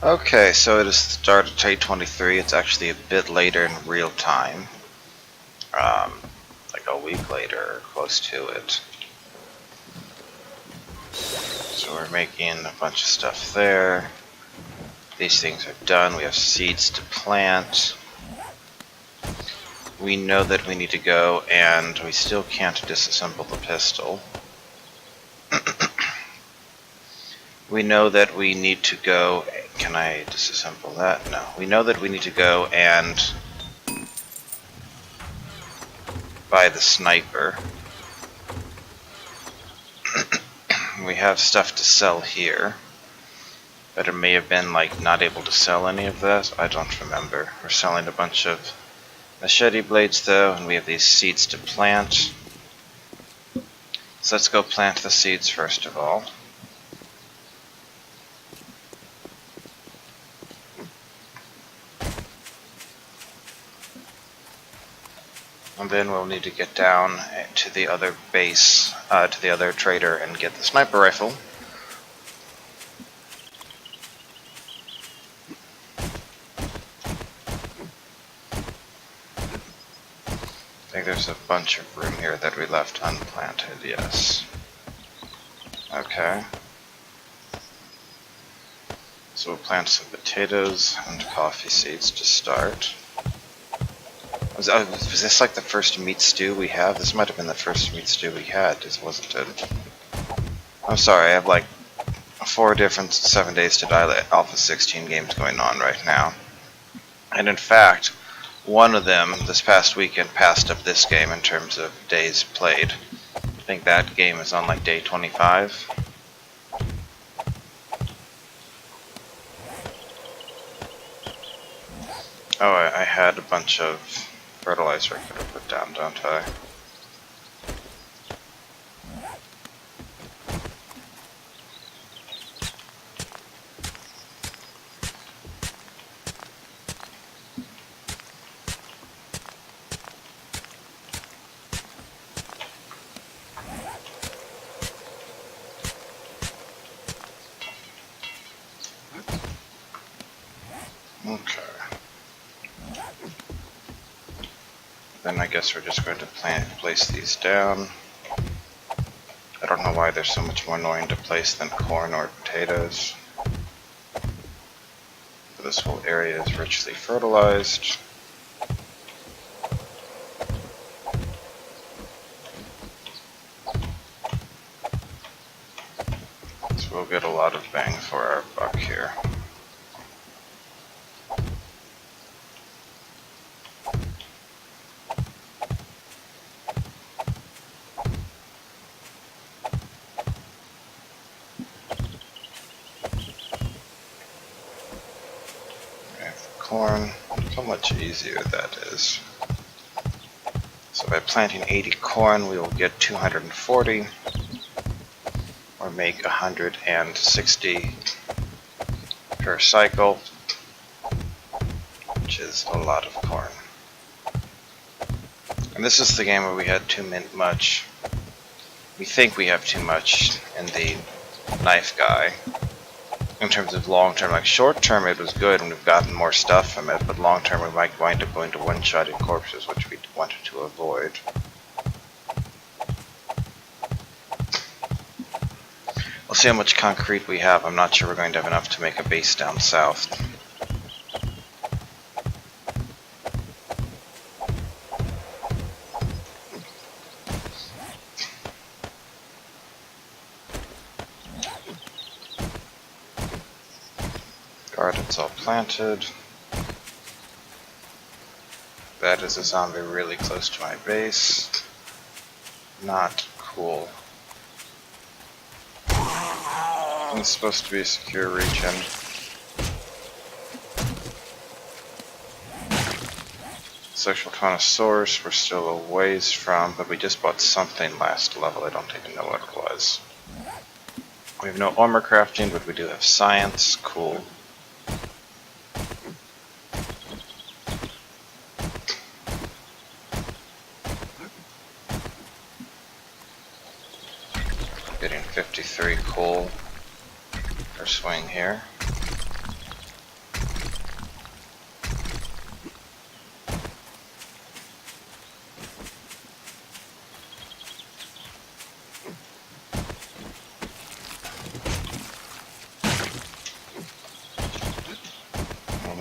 Okay, so it is the start of day 23. It's actually a bit later in real time. Like a week later, or close to it. So we're making a bunch of stuff there. These things are done. We have seeds to plant. We know that we need to go, and we still can't disassemble the pistol. We know that we need to go... Can I disassemble that? No. We know that we need to go and buy the sniper. We have stuff to sell here. But it may have been like not able to sell any of that. I don't remember. We're selling a bunch of machete blades though, and we have these seeds to plant. So let's go plant the seeds first of all. And then we'll need to get down to the other base, to the other trader, and get the sniper rifle. I think there's a bunch of room here that we left unplanted, yes. Okay. So we'll plant some potatoes and coffee seeds to start. Was this like the first meat stew we have? This might have been the first meat stew we had, wasn't it? I'm sorry, I have like 4 different 7 Days to Die Alpha 16 games going on right now. And in fact, one of them this past weekend passed up this game in terms of days played. I think that game is on like day 25. Oh, I had a bunch of fertilizer I could have put down, don't I? Okay. Then I guess we're just going to place these down. I don't know why they're so much more annoying to place than corn or potatoes. This whole area is richly fertilized. So we'll get a lot of bang for our buck here. Corn, how much easier that is. So by planting 80 corn, we will get 240, or make 160 per cycle, which is a lot of corn. And this is the game where we had we think we have too much in the knife guy. In terms of long term, like short term it was good and we've gotten more stuff from it, but long term we might wind up going to one-shotted corpses, which we wanted to avoid. We'll see how much concrete we have. I'm not sure we're going to have enough to make a base down south. Garden's all planted. That is a zombie really close to my base. Not cool. It's supposed to be a secure region. Social connoisseurs we're still a ways from, but we just bought something last level. I don't even know what it was. We have no armor crafting, but we do have science. Cool. Getting 53 coal per swing here.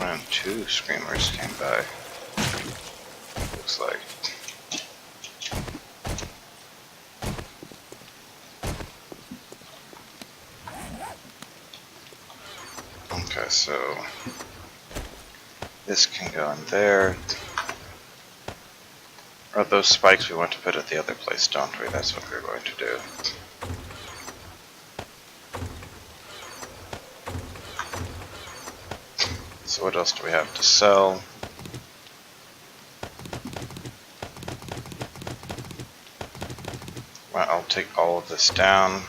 And 2 screamers came by. Looks like. Okay, so this can go in there. Or those spikes we want to put at the other place, don't we? That's what we're going to do. So what else do we have to sell? Well, I'll take all of this down.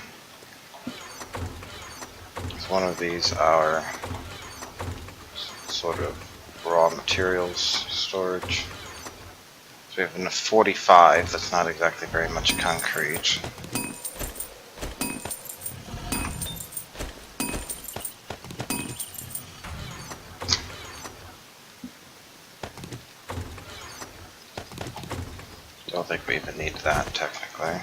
Is one of these our sort of raw materials storage? So we have enough 45, that's not exactly very much concrete. Don't think we even need that technically.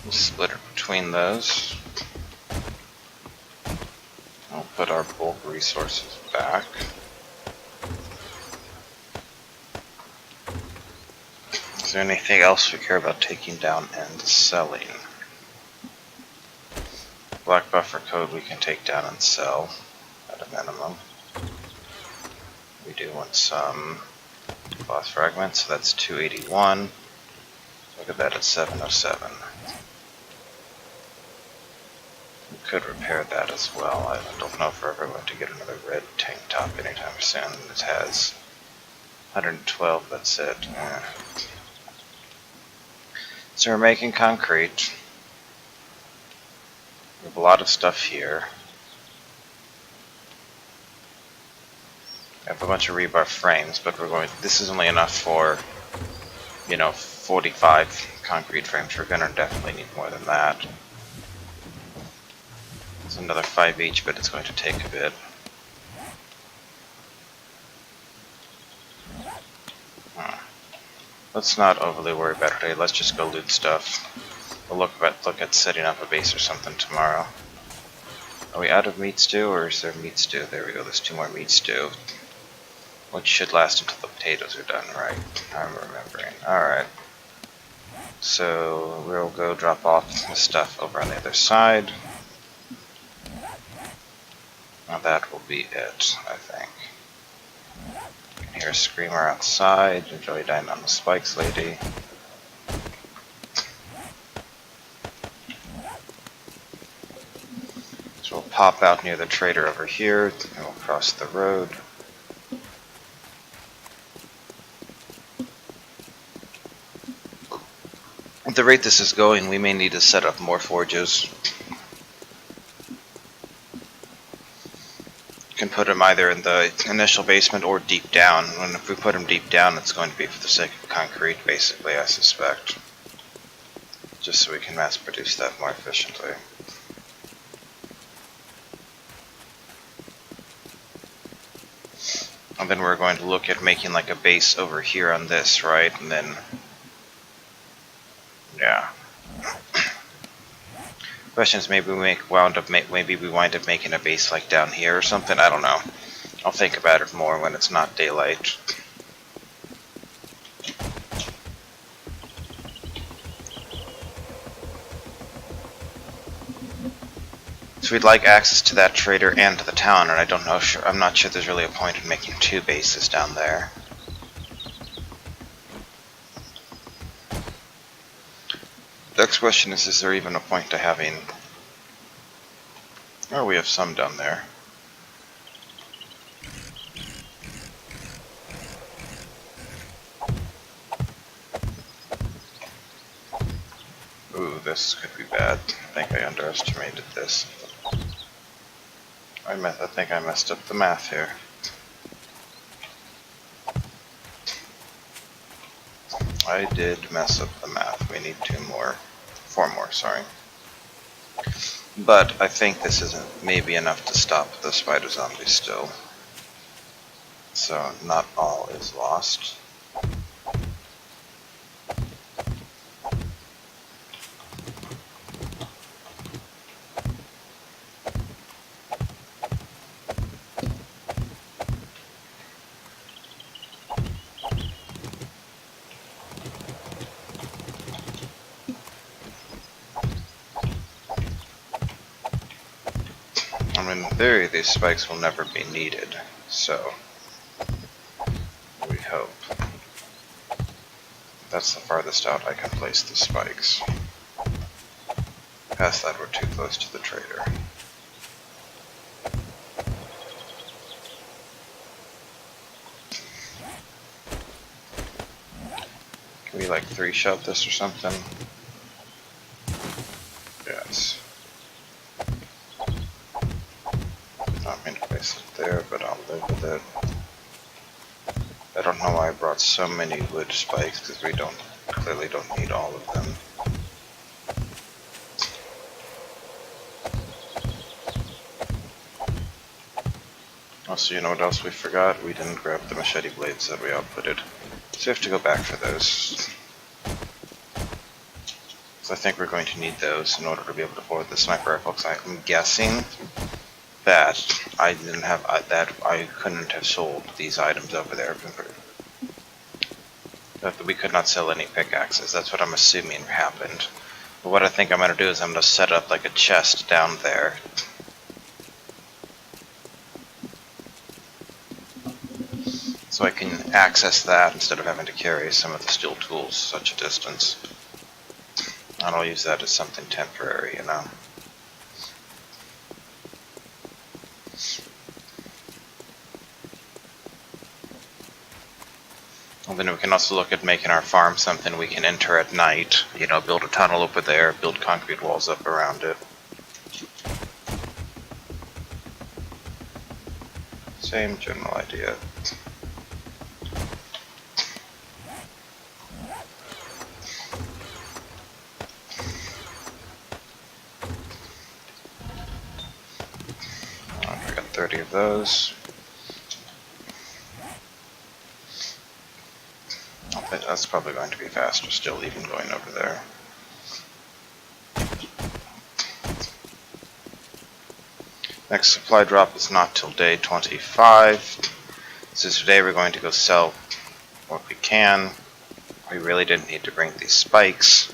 We'll split it between those. We'll put our bulk resources back. Is there anything else we care about taking down and selling? Black buffer code we can take down and sell at a minimum. We do want some cloth fragments, so that's 281. Look at that at 707. We could repair that as well. I don't know if we're ever going to get another red tank top anytime soon. It has 112, that's it. So we're making concrete. We have a lot of stuff here. We have a bunch of rebar frames, but this is only enough for, 45 concrete frames. We're gonna definitely need more than that. It's another 5 each, but it's going to take a bit. Let's not overly worry about it today. Let's just go loot stuff. We'll look at setting up a base or something tomorrow. Are we out of meat stew, or is there meat stew? There we go, there's 2 more meat stew. Which should last until the potatoes are done, right? I'm remembering. Alright. So we'll go drop off the stuff over on the other side. Now that will be it, I think. You can hear a screamer outside. Enjoy dying on the spikes, lady. So we'll pop out near the trader over here, and we'll cross the road. At the rate this is going, we may need to set up more forges. You can put them either in the initial basement or deep down. And if we put them deep down, it's going to be for the sake of concrete, basically, I suspect. Just so we can mass produce that more efficiently. And then we're going to look at making like a base over here on this, right? And then, yeah. Question is, maybe we wind up making a base like down here or something. I don't know. I'll think about it more when it's not daylight. So we'd like access to that trader and to the town, and I'm not sure there's really a point in making 2 bases down there. Next question is there even a point to having... Oh, we have some down there. Ooh, this could be bad. I think I underestimated this. I think I messed up the math here. I did mess up the math. We need 4 more, sorry. But I think this isn't maybe enough to stop the spider zombies still. So not all is lost. I mean, in theory, these spikes will never be needed, so we hope. That's the farthest out I can place the spikes. Past that, we're too close to the trader. Can we, like, 3-shot this or something? Yes. Not mean to place it there, but I'll live with it. I don't know why I brought so many wood spikes, because we clearly don't need all of them. Also, you know what else we forgot? We didn't grab the machete blades that we outputted. So we have to go back for those. So I think we're going to need those in order to be able to afford the sniper rifle, because I'm guessing that I didn't have that I couldn't have sold these items over there. That we could not sell any pickaxes. That's what I'm assuming happened. But what I think I'm going to do is I'm going to set up like a chest down there. So I can access that instead of having to carry some of the steel tools such a distance. And I'll use that as something temporary, you know. And then we can also look at making our farm something we can enter at night. You know, build a tunnel over there, build concrete walls up around it. Same general idea. We got 30 of those. That's probably going to be faster still, even going over there. Next supply drop is not till day 25. So today we're going to go sell what we can. We really didn't need to bring these spikes,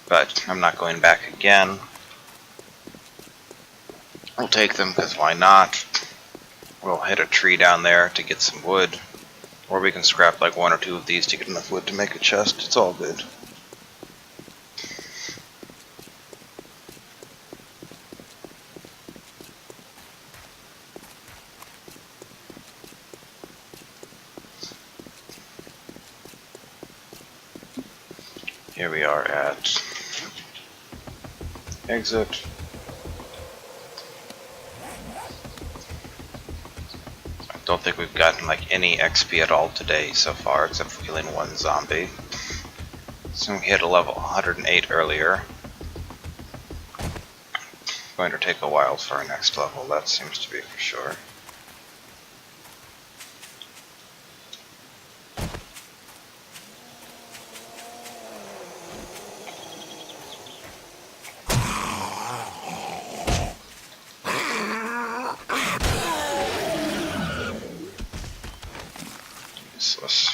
but I'm not going back again. We'll take them because why not? We'll hit a tree down there to get some wood. Or we can scrap like 1 or 2 of these to get enough wood to make a chest. It's all good. Here we are at exit. I don't think we've gotten like any XP at all today so far, except for killing 1 zombie. So we hit a level 108 earlier. Going to take a while for our next level, that seems to be for sure. Useless.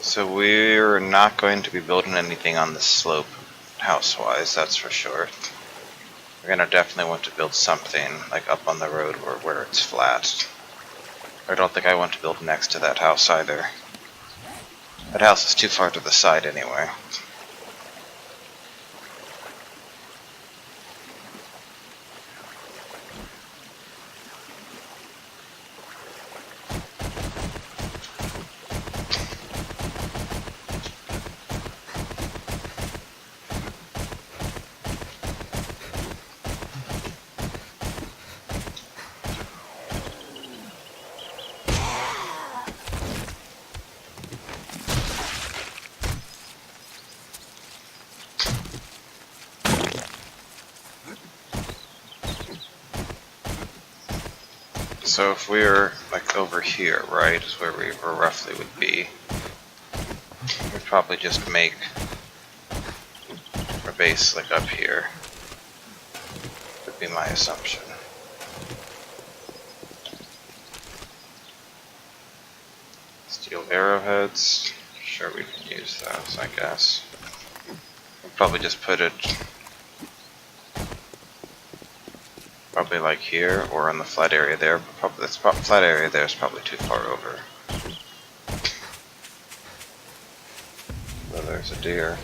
So we're not going to be building anything on the slope house-wise, that's for sure. We're gonna definitely want to build something like up on the road where it's flat. I don't think I want to build next to that house either. That house is too far to the side anyway. So if we're like over here, right, is where we roughly would be, we'd probably just make our base like up here, would be my assumption. Steel arrowheads, sure we can use those, I guess. We'll probably just put it probably like here or in the flat area there, but probably this flat area there is probably too far over. Oh, there's a deer.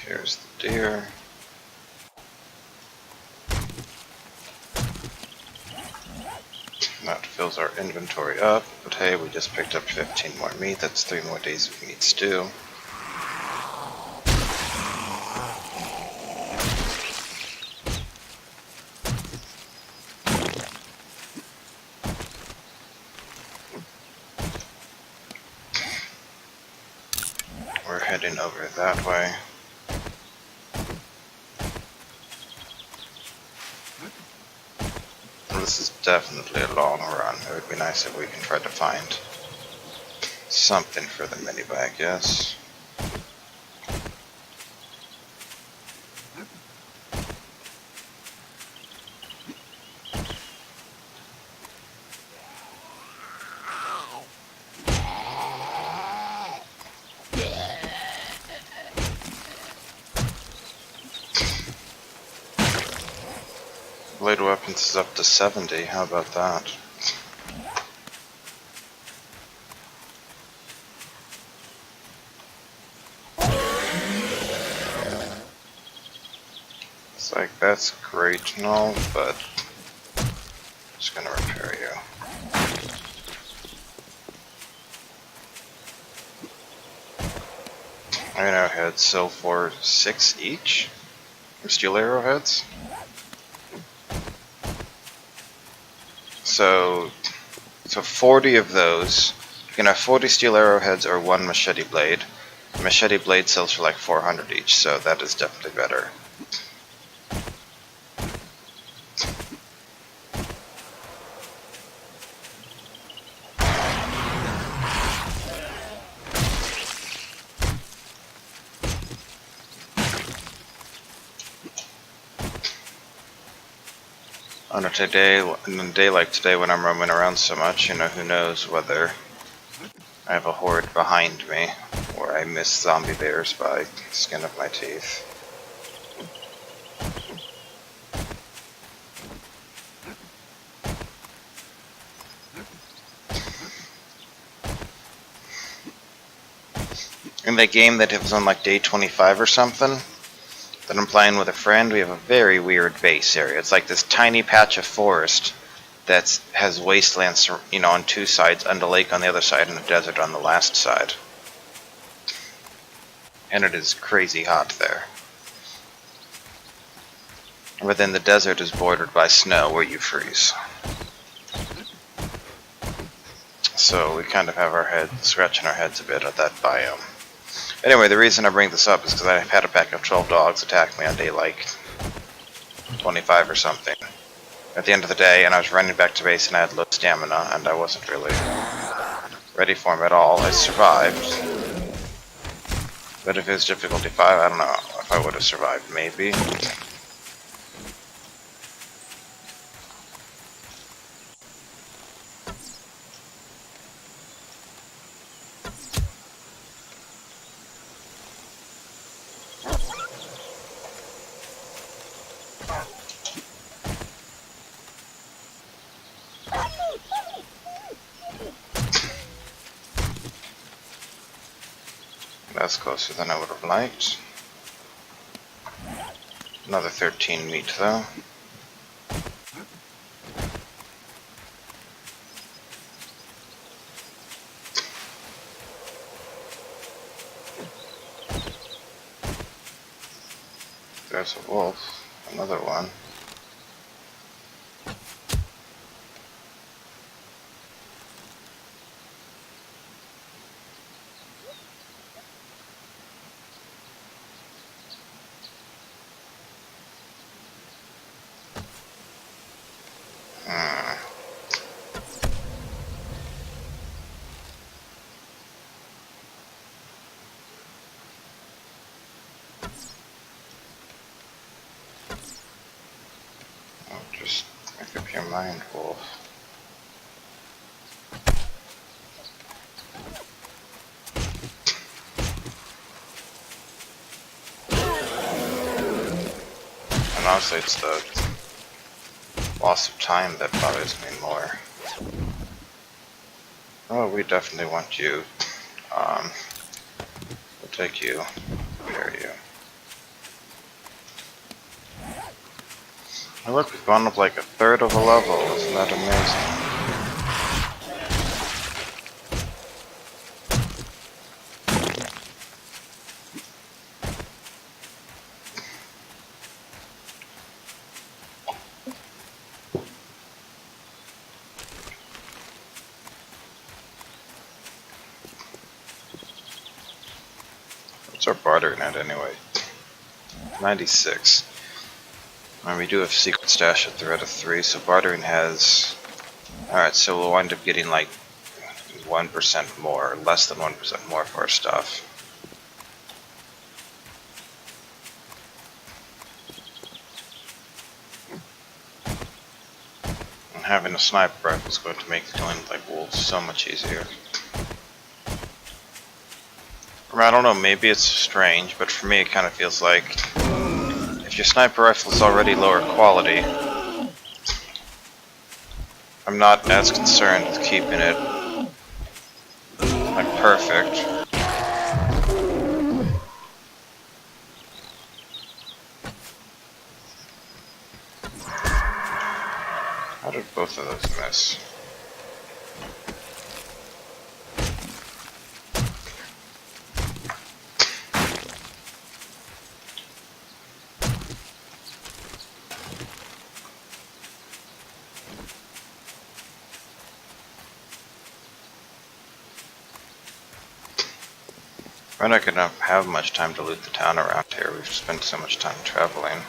Here's the deer. That fills our inventory up, but hey, we just picked up 15 more meat. That's 3 more days of meat stew. We're heading over that way. This is definitely a long run. It would be nice if we can try to find something for the minibag, yes. Blade weapons is up to 70, how about that? It's like, that's great and all, but I'm just gonna repair you. Arrowheads sell for 6 each? Or steel arrowheads? So 40 of those. You can have 40 steel arrowheads or 1 machete blade. A machete blade sells for like 400 each, so that is definitely better. On a day like today when I'm roaming around so much, who knows whether I have a horde behind me, or I miss zombie bears by the skin of my teeth. In that game that was on like day 25 or something, that I'm playing with a friend, we have a very weird base area. It's like this tiny patch of forest that has wastelands, on 2 sides, and a lake on the other side, and a desert on the last side. And it is crazy hot there. But then the desert is bordered by snow where you freeze. So we kind of have scratching our heads a bit at that biome. Anyway, the reason I bring this up is because I had a pack of 12 dogs attack me on day like 25 or something at the end of the day, and I was running back to base and I had low stamina and I wasn't really ready for them at all. I survived, but if it was difficulty 5, I don't know if I would have survived, maybe. That's closer than I would have liked. Another 13 meat though. There's a wolf. Another one. Just make up your mind, wolf. And honestly, it's the loss of time that bothers me more. Oh, we definitely want you. We'll take you. Repair you. Oh, look, we've gone up like a third of a level. Isn't that amazing? What's our bartering at anyway? 96. And we do have secret stash at the rate of 3, so bartering has... Alright, so we'll wind up getting like 1% more, less than 1% more for our stuff. And having a sniper rifle is going to make killing like wolves so much easier. I don't know, maybe it's strange, but for me it kind of feels like if your sniper rifle is already lower quality, I'm not as concerned with keeping it like perfect. How did both of those miss? We're not gonna have much time to loot the town around here. We've spent so much time traveling.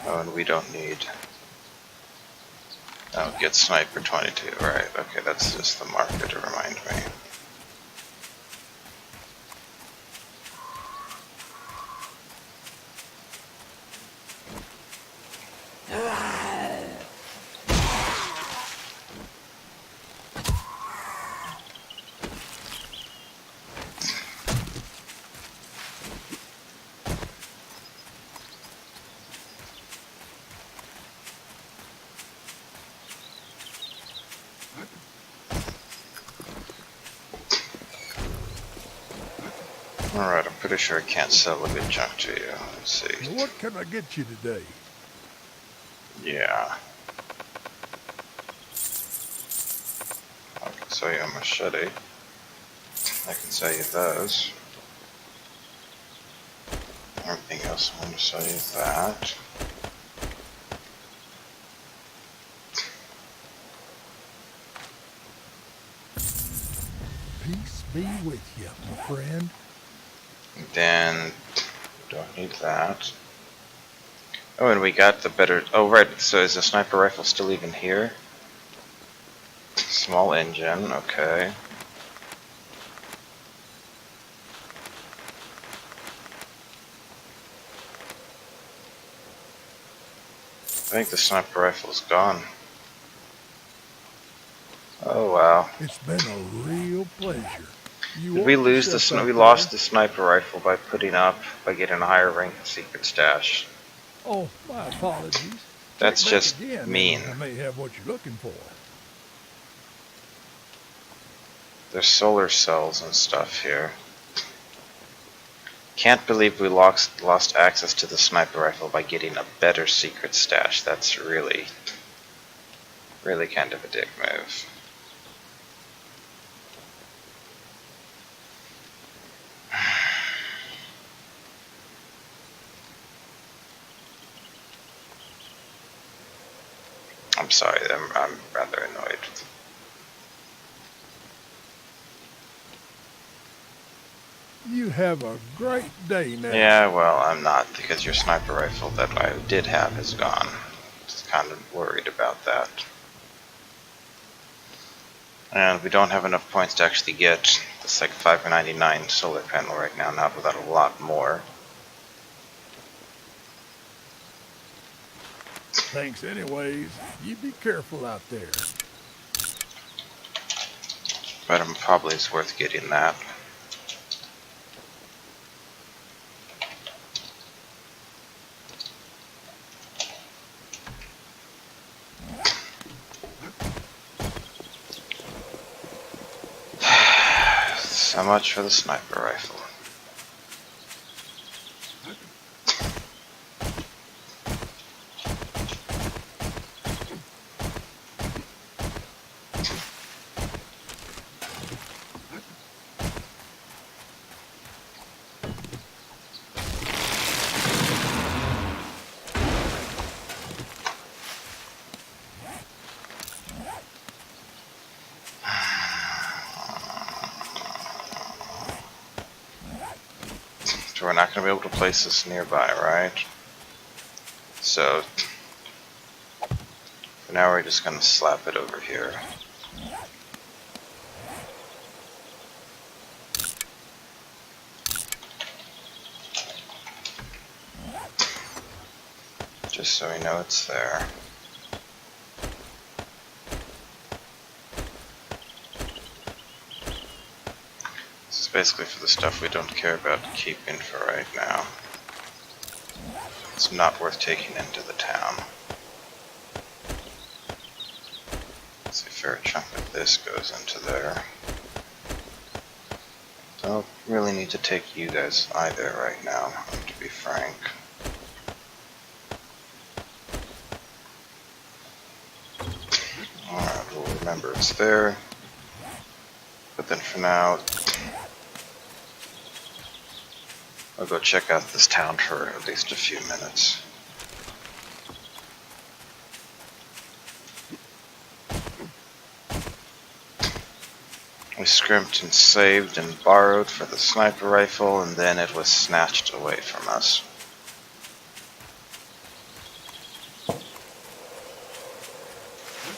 Oh, and we don't need... Oh, get sniper 22. Right, okay, that's just the marker to remind me. Alright, I'm pretty sure I can't sell a good chunk to you. Let's see. What can I get you today? Yeah. I can sell you a machete. I can sell you those. Everything else I'm going to sell you that. Peace be with you, my friend. Then, don't need that. Oh, and we got the better... Oh, right, so is the sniper rifle still even here? Small engine, okay. I think the sniper rifle's gone. Oh, wow. It's been a real pleasure. Did we lose the... We lost the sniper rifle by getting a higher rank secret stash. Oh, my apologies. That's Check just back again, mean. I may have what you're looking for. There's solar cells and stuff here. Can't believe we lost access to the sniper rifle by getting a better secret stash. That's really kind of a dick move. I'm sorry, I'm rather annoyed. You have a great day now. Yeah, well, I'm not, because your sniper rifle that I did have is gone. Just kind of worried about that. And we don't have enough points to actually get this like $5.99 solar panel right now, not without a lot more. Thanks anyways. You be careful out there. But probably it's worth getting that. So much for the sniper rifle. So we're not going to be able to place this nearby, right? So for now we're just going to slap it over here. Just so we know it's there. This is basically for the stuff we don't care about keeping for right now. It's not worth taking into the town. Let's see, a fair chunk of this goes into there. Don't really need to take you guys either right now, to be frank. Alright, we'll remember it's there. But then for now, I'll go check out this town for at least a few minutes. We scrimped and saved and borrowed for the sniper rifle, and then it was snatched away from us.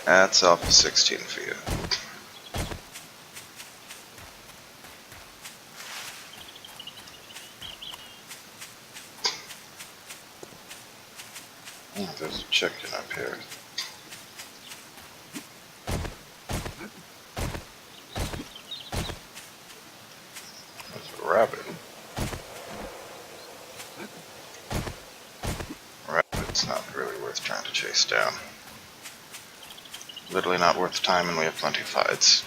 That's Alpha 16 for you. Oh, there's a chicken up here. There's a rabbit. Rabbit's not really worth trying to chase down. Literally not worth the time, and we have plenty of hides.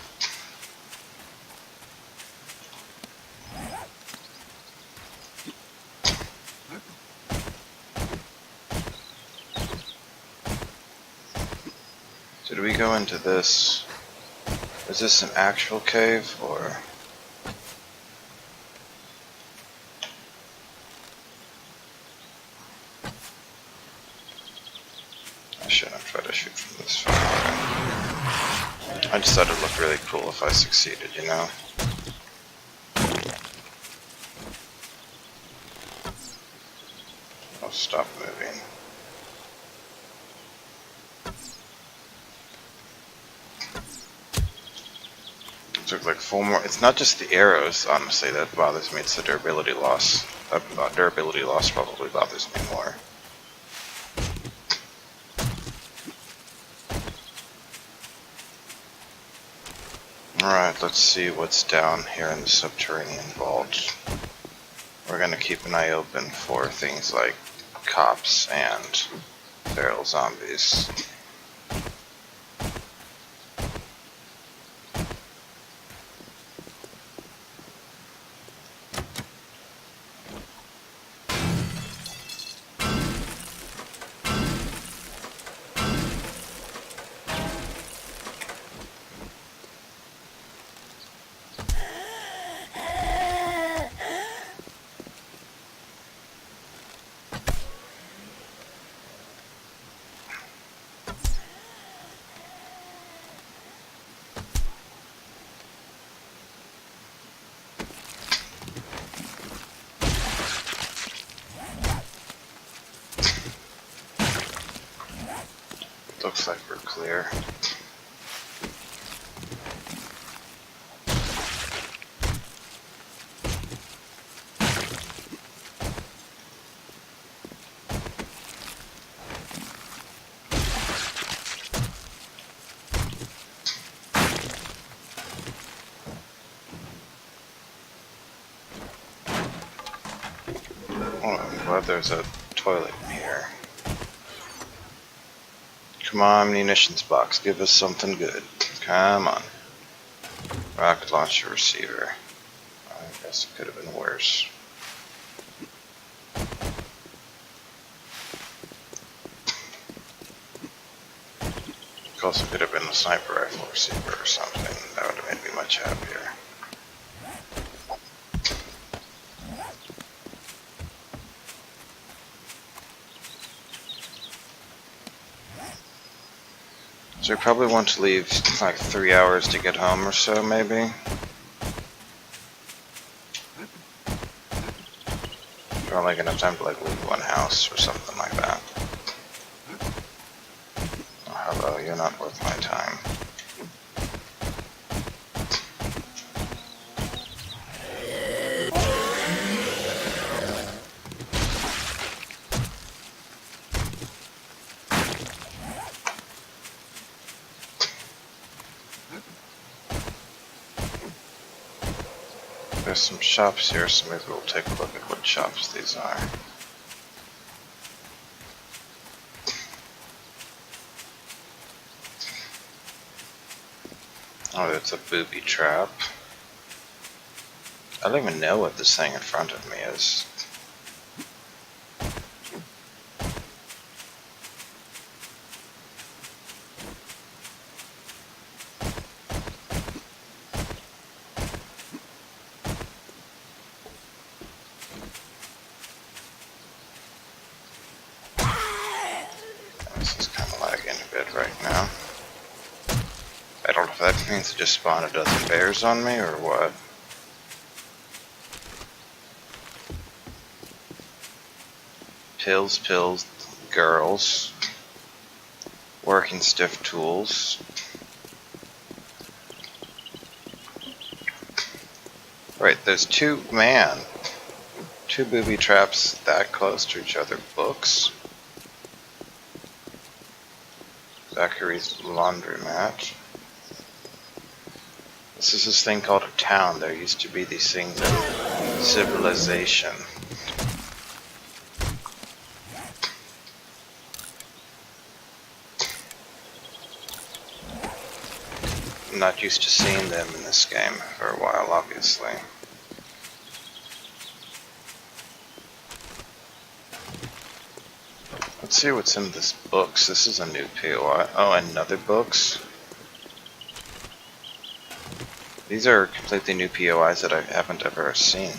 Did we go into this? Is this an actual cave, or? I shouldn't try to shoot from this far. I just thought it looked really cool if I succeeded, you know? I'll stop moving. Took like 4 more. It's not just the arrows, honestly, that bothers me. It's the durability loss. Durability loss probably bothers me more. Alright, let's see what's down here in the subterranean vault. We're gonna keep an eye open for things like cops and feral zombies. Looks like we're clear. Oh, I'm glad there's a toilet here. Come on, munitions box, give us something good. Come on. Rocket launcher receiver. I guess it could have been worse. It also could have been a sniper rifle receiver or something. That would have made me much happier. So we probably want to leave like 3 hours to get home or so, maybe. Probably gonna have time to like leave one house or something like that. Oh, hello, you're not worth my time. There's some shops here, so maybe we'll take a look at what shops these are. Oh, it's a booby trap. I don't even know what this thing in front of me is. This is kind of lagging a bit right now. I don't know if that means it just spawned a dozen bears on me or what. Pills, pills, girls. Working stiff tools. Right, there's two booby traps that close to each other. Books. Zachary's laundromat. This is this thing called a town. There used to be these things in Civilization. I'm not used to seeing them in this game for a while, obviously. Let's see what's in this books. This is a new POI. Oh, another books. These are completely new POIs that I haven't ever seen.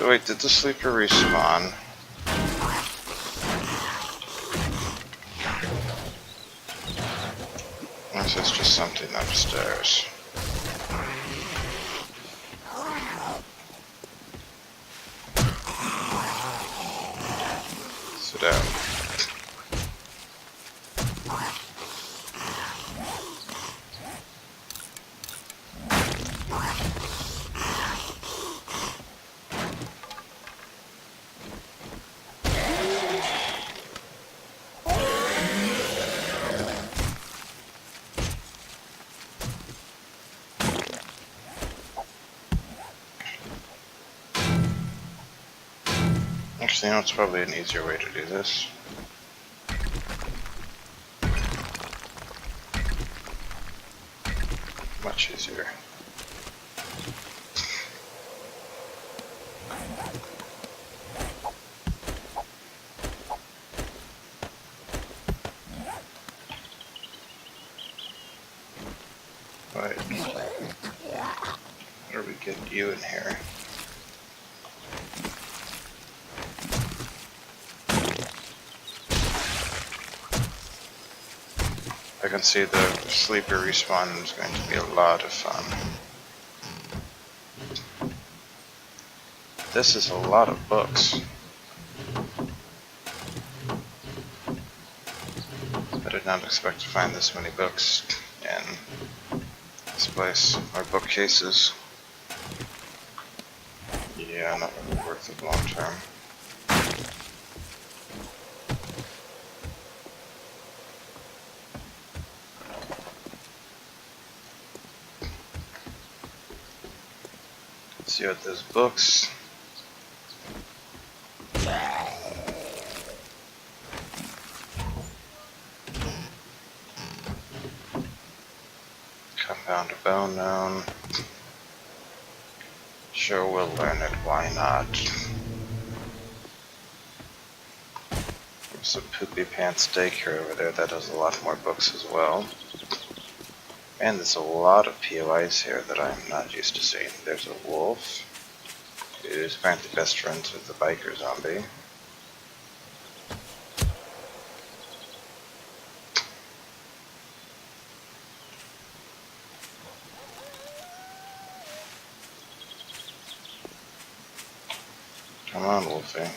Wait, did the sleeper respawn? Or is this just something upstairs? Sit down. Actually, you know, it's probably an easier way to do this. Much easier. Right. How do we get you in here? I can see the sleeper respawn is going to be a lot of fun. This is a lot of books. I did not expect to find this many books in this place, or bookcases. Yeah, not really worth it long term. See what those books. Compound a bone known. Sure, we'll learn it, why not? There's a Poopy Pants daycare over there that has a lot more books as well. And there's a lot of POIs here that I'm not used to seeing. There's a wolf, who's apparently best friends with the biker zombie. Come on, Wolfie.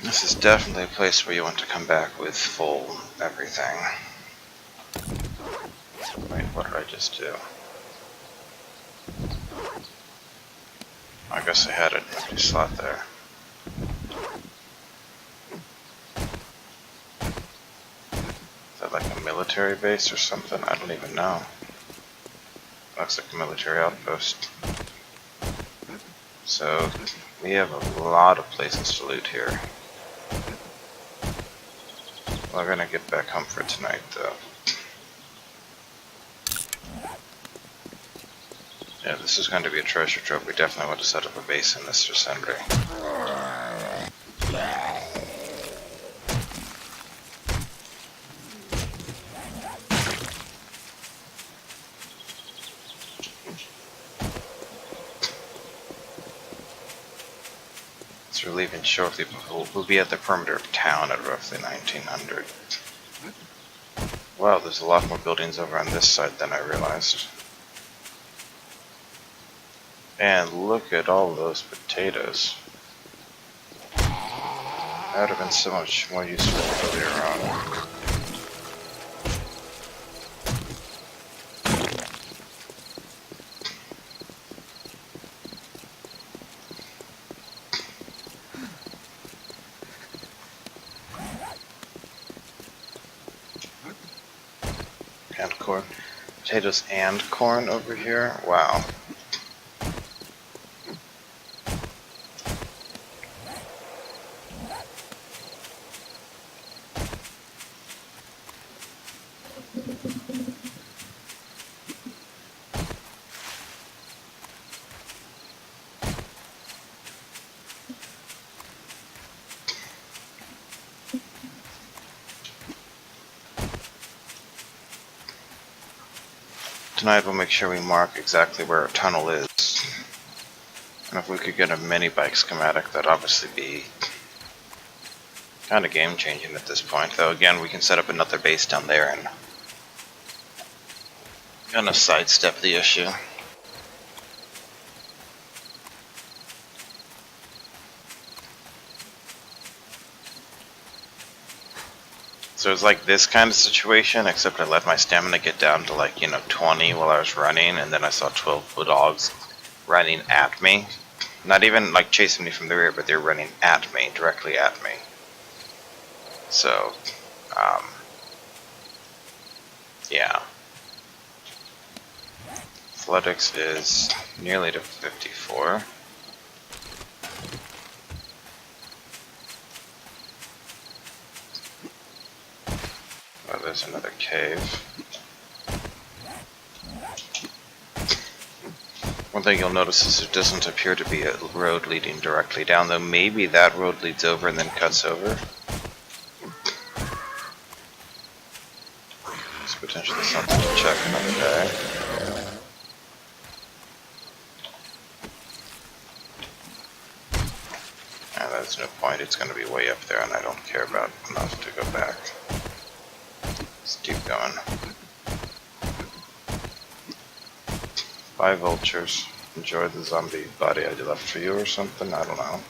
This is definitely a place where you want to come back with full everything. Wait, what did I just do? I guess I had an empty slot there. Is that like a military base or something? I don't even know. Looks like a military outpost. So, we have a lot of places to loot here. We're gonna get back home for tonight, though. Yeah, this is going to be a treasure trove. We definitely want to set up a base in this vicinity. So we're leaving shortly, but we'll be at the perimeter of town at roughly 1900. Wow, there's a lot more buildings over on this side than I realized. And look at all those potatoes. That would have been so much more useful earlier on. And corn. Potatoes and corn over here? Wow. Tonight we'll make sure we mark exactly where our tunnel is. And if we could get a mini bike schematic, that'd obviously be kind of game changing at this point. Though again, we can set up another base down there and kind of sidestep the issue. So it's like this kind of situation, except I let my stamina get down to like, 20 while I was running, and then I saw 12 bulldogs running at me. Not even like chasing me from the rear, but they're running at me, directly at me. So, yeah. Athletics is nearly to 54. Oh, there's another cave. One thing you'll notice is there doesn't appear to be a road leading directly down, though maybe that road leads over and then cuts over. It's potentially something to check another day. And there's no point, it's going to be way up there and I don't care about enough to go back. Let's keep going. 5 vultures. Enjoy the zombie body I left for you or something? I don't know.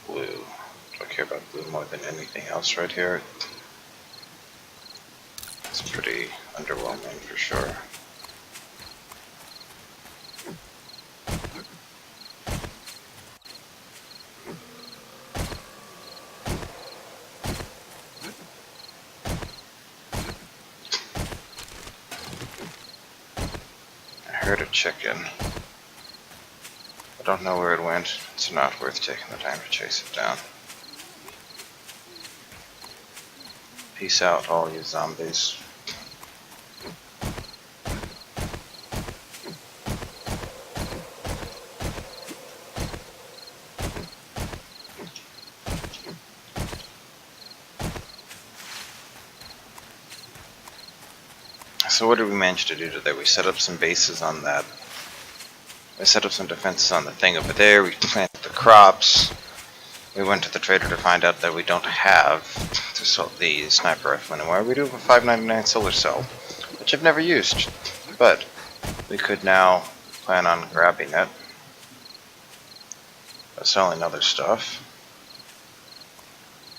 Blue. Do I care about blue more than anything else right here? It's pretty underwhelming for sure. I heard a chicken. I don't know where it went. It's not worth taking the time to chase it down. Peace out, all you zombies. So what did we manage to do today? We set up some bases on that. We set up some defenses on the thing over there. We planted the crops. We went to the trader to find out that we don't have the sniper rifle anymore. We do have a 599 solar cell, which I've never used, but we could now plan on grabbing it, selling other stuff.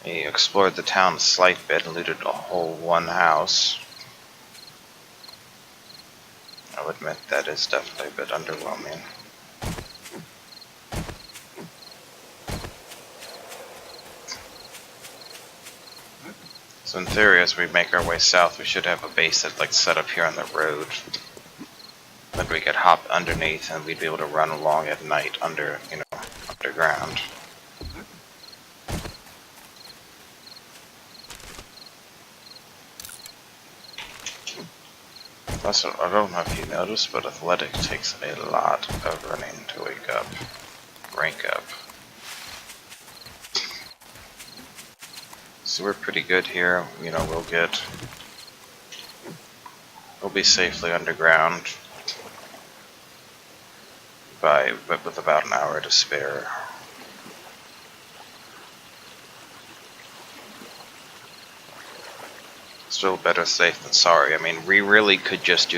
We explored the town a slight bit and looted a whole one house. I'll admit that is definitely a bit underwhelming. So in theory, as we make our way south, we should have a base that's like set up here on the road that we could hop underneath and we'd be able to run along at night under, underground. Also, I don't know if you noticed, but athletic takes a lot of running to rank up. So we're pretty good here, we'll be safely underground but with about an hour to spare. Still better safe than sorry. I mean, we really could just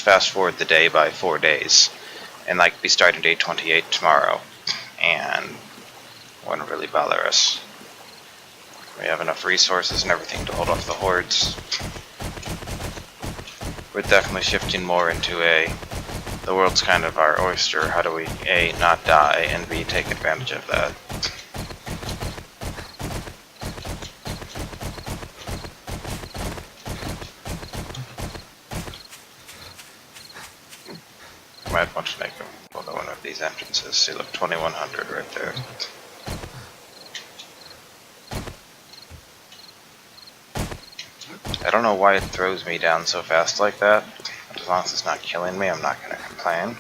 fast forward the day by 4 days and like be starting day 28 tomorrow and it wouldn't really bother us. We have enough resources and everything to hold off the hordes. We're definitely shifting more into the world's kind of our oyster. How do we A, not die, and B, take advantage of that? Might want to make another one of these entrances. See, look, 2100 right there. I don't know why it throws me down so fast like that, but as long as it's not killing me, I'm not going to complain.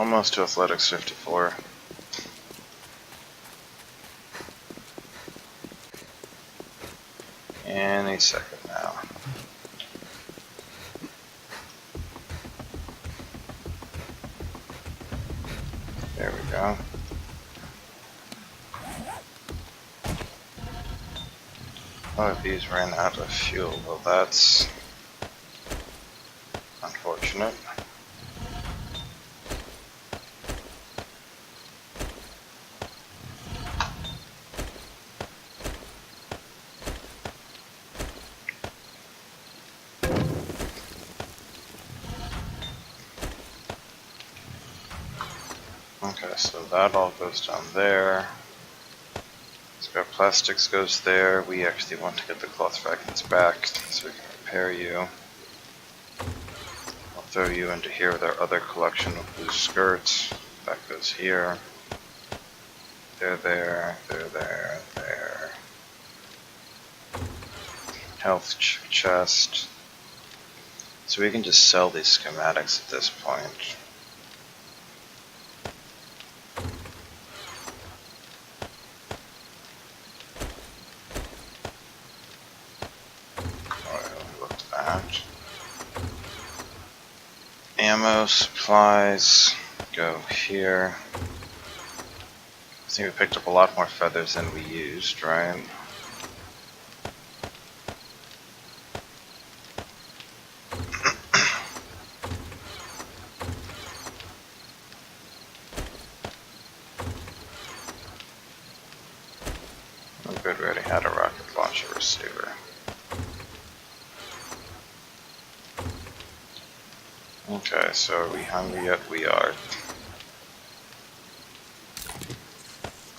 Almost to athletics 54. Any second now. There we go. Oh, these ran out of fuel. Well, that's unfortunate. Okay, so that all goes down there. Scrap plastics goes there. We actually want to get the cloth fragments back so we can repair you. I'll throw you into here with our other collection of blue skirts. That goes here. They're there, they're there, there. Health chest. So we can just sell these schematics at this point. Look at that. Ammo, supplies, go here. I think we picked up a lot more feathers than we used, right? Oh good, we already had a rocket launcher receiver. Okay, so are we hungry yet? We are.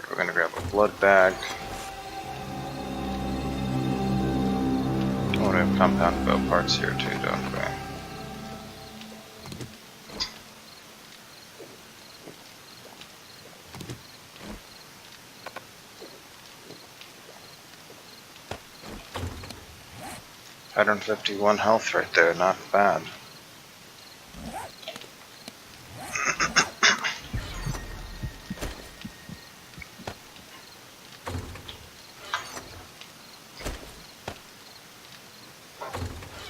We're gonna grab a blood bag. Oh, we have compound bow parts here too, don't we? $151 health right there, not bad.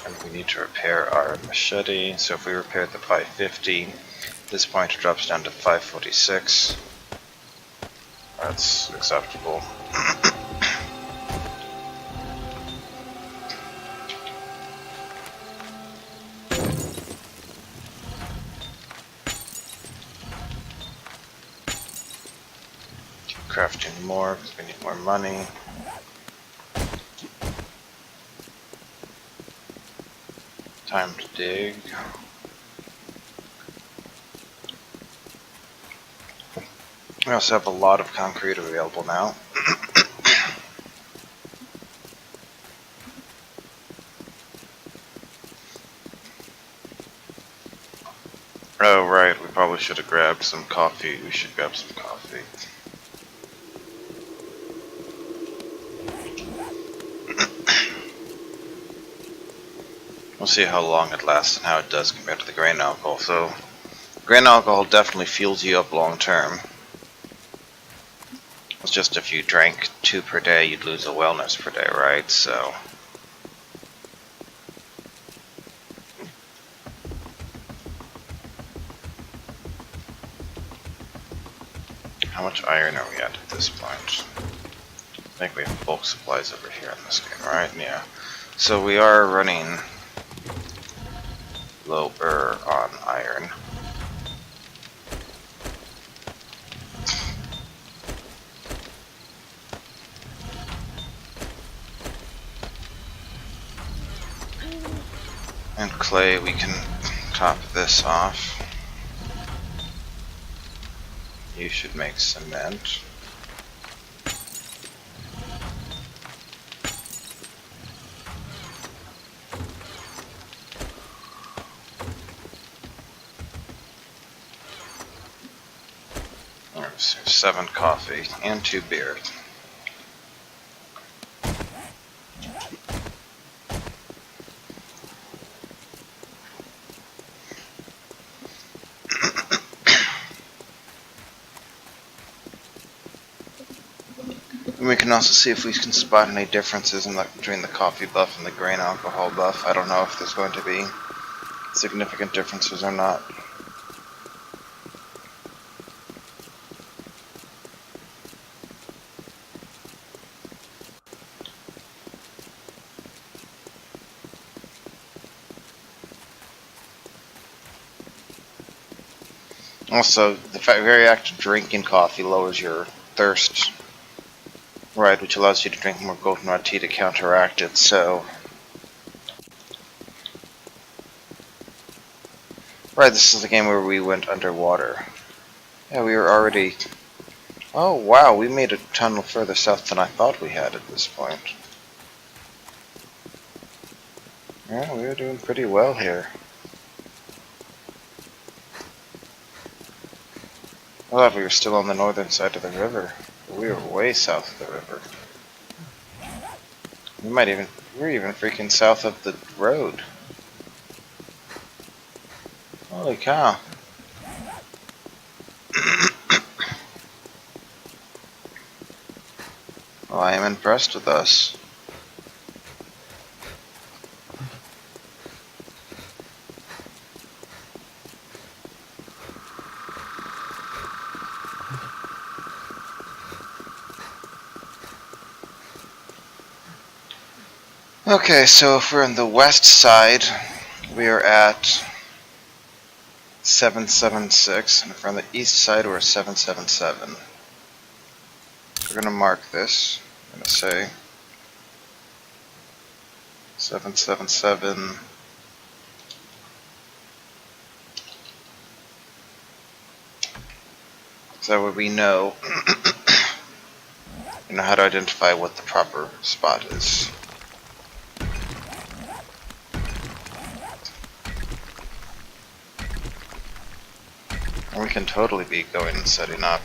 And we need to repair our machete, so if we repair the 550, at this point it drops down to 546. That's acceptable. Crafting more because we need more money. Time to dig. We also have a lot of concrete available now. Oh right, we probably should have grabbed some coffee. We should grab some coffee. We'll see how long it lasts and how it does compared to the grain alcohol. So, grain alcohol definitely fuels you up long term. It's just if you drank 2 per day, you'd lose a wellness per day, right? So, how much iron are we at this point? I think we have bulk supplies over here in this game, right? Yeah. So we are running lower on iron. And clay, we can top this off. You should make cement. There's 7 coffee and 2 beer. We can also see if we can spot any differences between the coffee buff and the grain alcohol buff. I don't know if there's going to be significant differences or not. Also, the very act of drinking coffee lowers your thirst, right, which allows you to drink more goldenrod tea to counteract it, so... Right, this is the game where we went underwater. Yeah, we were already... Oh, wow, we made a tunnel further south than I thought we had at this point. Yeah, we were doing pretty well here. I thought we were still on the northern side of the river. But we were way south of the river. We're even freaking south of the road. Holy cow. Well, I am impressed with us. Okay, so if we're on the west side, we are at 776, and if we're on the east side, we're at 777. We're going to mark this. I'm going to say 777. So that way we know, you know how to identify what the proper spot is. And we can totally be going and setting up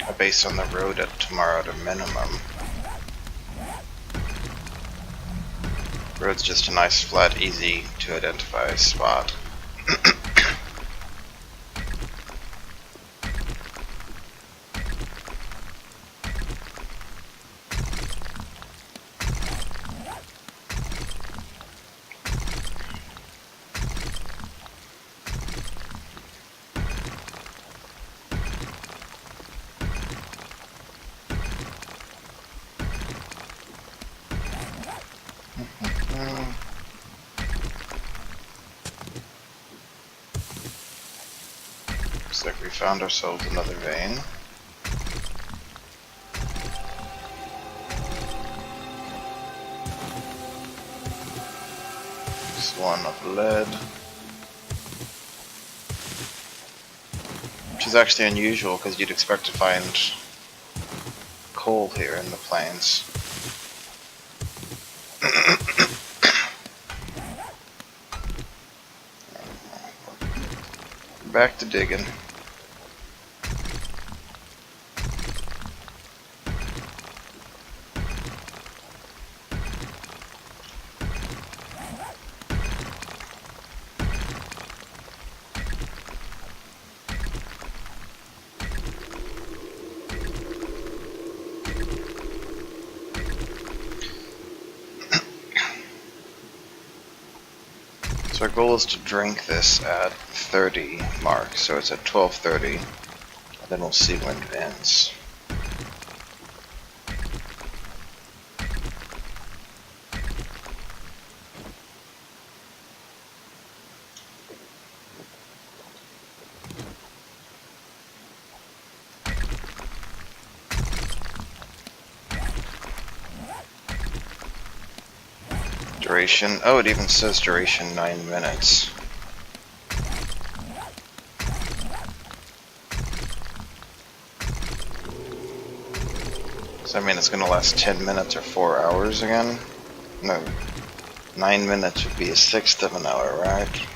a base on the road at tomorrow at a minimum. Road's just a nice, flat, easy to identify spot. Looks like we found ourselves another vein. This one of lead. Which is actually unusual because you'd expect to find coal here in the plains. Back to digging. So our goal is to drink this at 30 mark, so it's at 12:30, and then we'll see when it ends. Duration, oh, it even says duration 9 minutes. So I mean it's gonna last 10 minutes or 4 hours again? No, 9 minutes would be a sixth of an hour, right?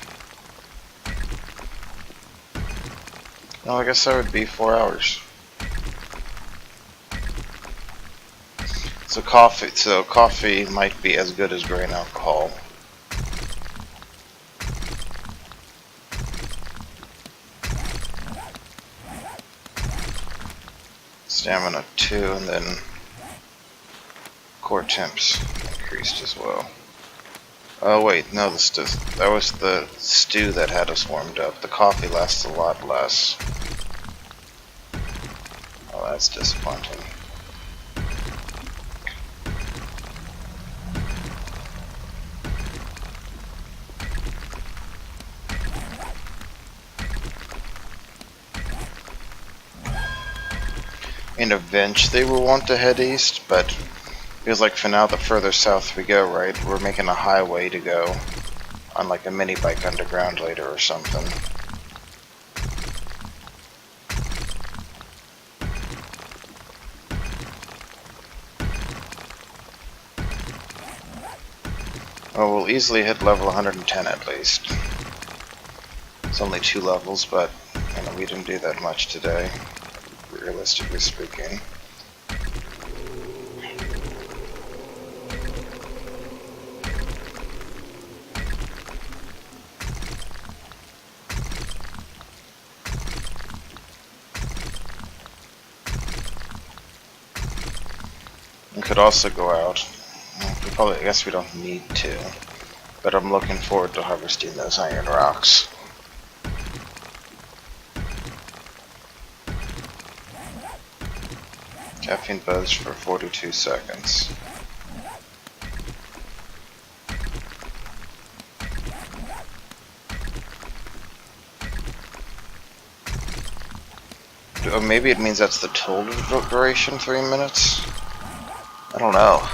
No, I guess that would be 4 hours. So coffee might be as good as grain alcohol. Stamina 2, and then core temps increased as well. Oh wait, no, that was the stew that had us warmed up. The coffee lasts a lot less. Oh, that's disappointing. And eventually we'll want to head east, but feels like for now the further south we go, right, we're making a highway to go on like a mini bike underground later or something. Oh, we'll easily hit level 110 at least. It's only 2 levels, but you know, we didn't do that much today, realistically speaking. We could also go out. I guess we don't need to, but I'm looking forward to harvesting those iron rocks. Caffeine buzz for 42 seconds. Or maybe it means that's the total duration, 3 minutes? I don't know.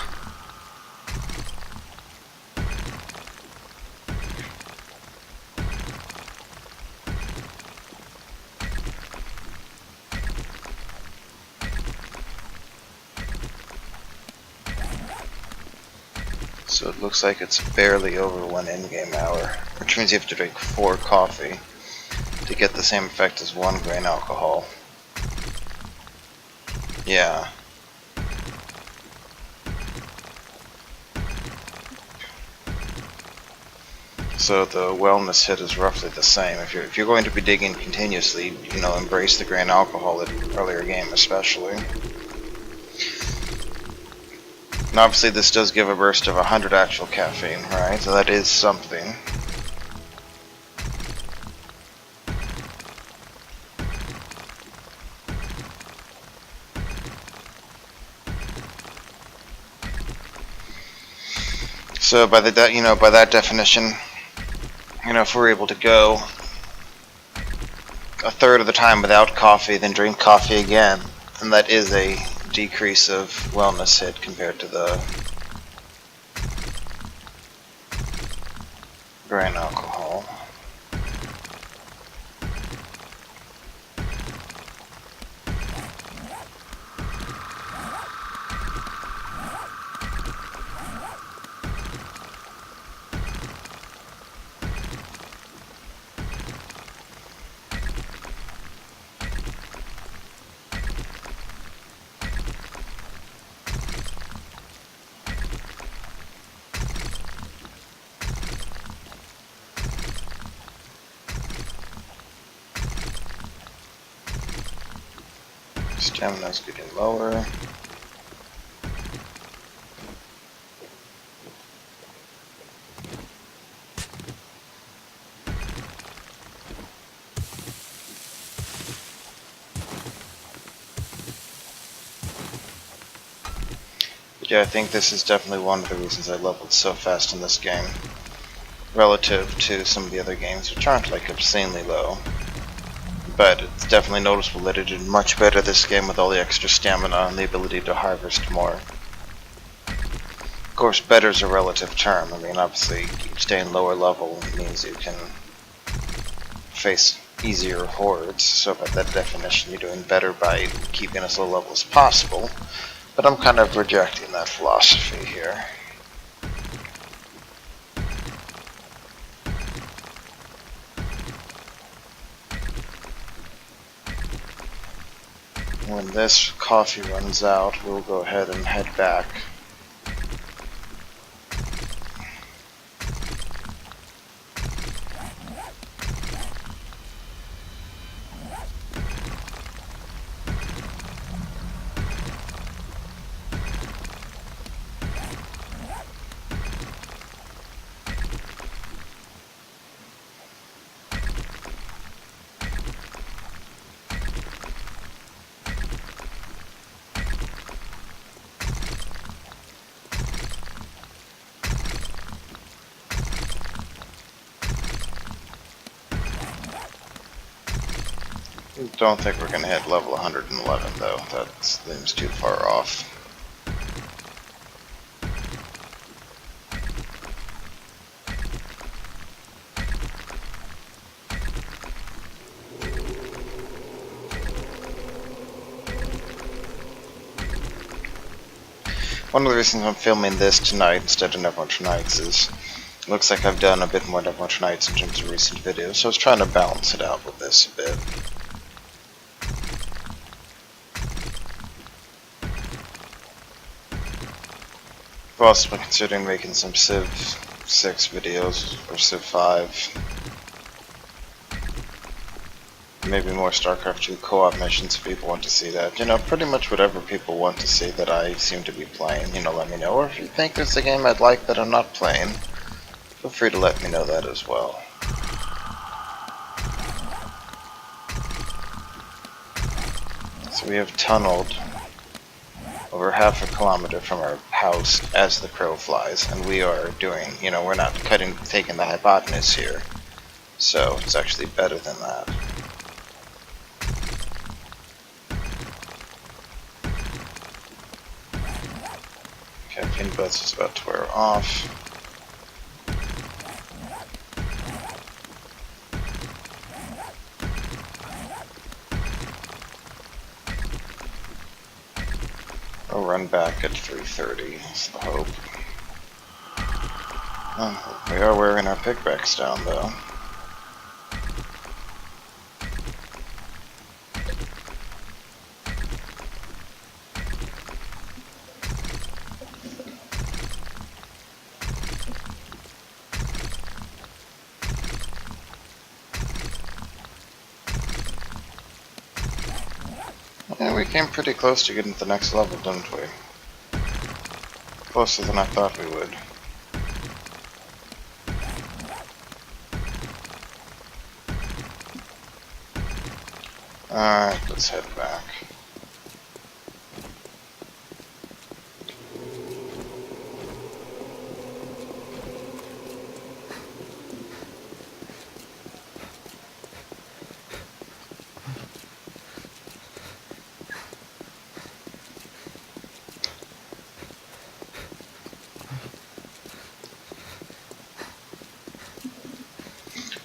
So it looks like it's barely over 1 in-game hour, which means you have to drink 4 coffee to get the same effect as 1 grain alcohol. Yeah. So the wellness hit is roughly the same. If you're going to be digging continuously, you know, embrace the grain alcohol at earlier game especially. And obviously this does give a burst of 100 actual caffeine, right? So that is something. So by that definition, you know, if we're able to go a third of the time without coffee, then drink coffee again, then that is a decrease of wellness hit compared to the grain alcohol. Stamina's getting lower. But yeah, I think this is definitely one of the reasons I leveled so fast in this game, relative to some of the other games, which aren't like obscenely low. But it's definitely noticeable that it did much better this game with all the extra stamina and the ability to harvest more. Of course, better is a relative term. I mean, obviously, staying lower level means you can face easier hordes, so by that definition you're doing better by keeping as low level as possible. But I'm kind of rejecting that philosophy here. When this coffee runs out, we'll go ahead and head back. Don't think we're gonna hit level 111 though. That seems too far off. One of the reasons I'm filming this tonight instead of Neverwinter Nights is it looks like I've done a bit more Neverwinter Nights in terms of recent videos, so I was trying to balance it out with this a bit. I've also been considering making some Civ 6 videos, or Civ 5. Maybe more StarCraft 2 co-op missions if people want to see that. You know, pretty much whatever people want to see that I seem to be playing, you know, let me know. Or if you think there's a game I'd like that I'm not playing, feel free to let me know that as well. So we have tunneled over half a kilometer from our house as the crow flies, and we are doing, you know, we're not taking the hypotenuse here, so it's actually better than that. Campaign bus is about to wear off. I'll run back at 3:30 is the hope. Oh, we are wearing our pickbacks down though. Yeah, we came pretty close to getting to the next level, didn't we? Closer than I thought we would. Alright, let's head back.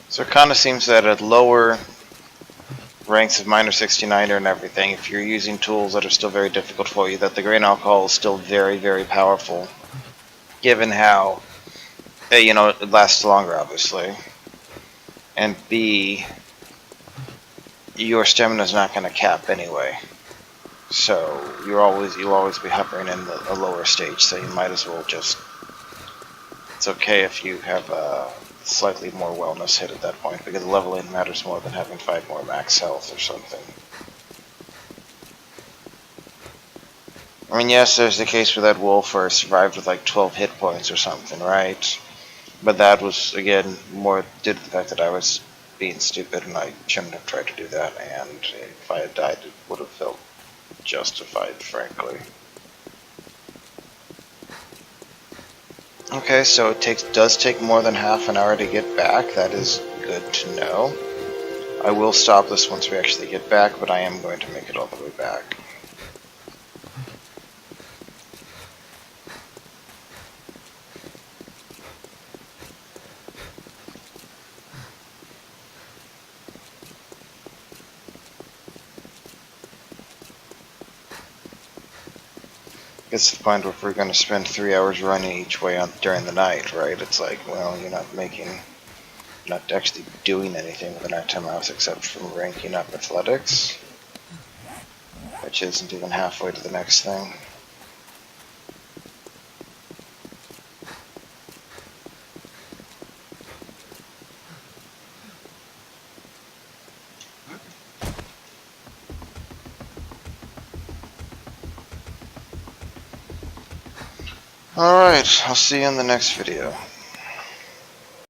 So it kind of seems that at lower ranks of minor 69er and everything, if you're using tools that are still very difficult for you, that the grain alcohol is still very, very powerful, given how, you know, it lasts longer, obviously, and B, your stamina is not going to cap anyway, so you'll always be hovering in a lower stage, so you might as well just, it's okay if you have a slightly more wellness hit at that point, because leveling matters more than having 5 more max health or something. I mean, yes, there's the case where that wolf where I survived with like 12 hit points or something, right? But that was, again, more due to the fact that I was being stupid and I shouldn't have tried to do that, and if I had died, it would have felt justified, frankly. Okay, so it does take more than half an hour to get back. That is good to know. I will stop this once we actually get back, but I am going to make it all the way back. It's the point where if we're going to spend 3 hours running each way during the night, right? It's like, well, you're not actually doing anything with the nighttime house except from ranking up athletics, which isn't even halfway to the next thing. Alright, I'll see you in the next video.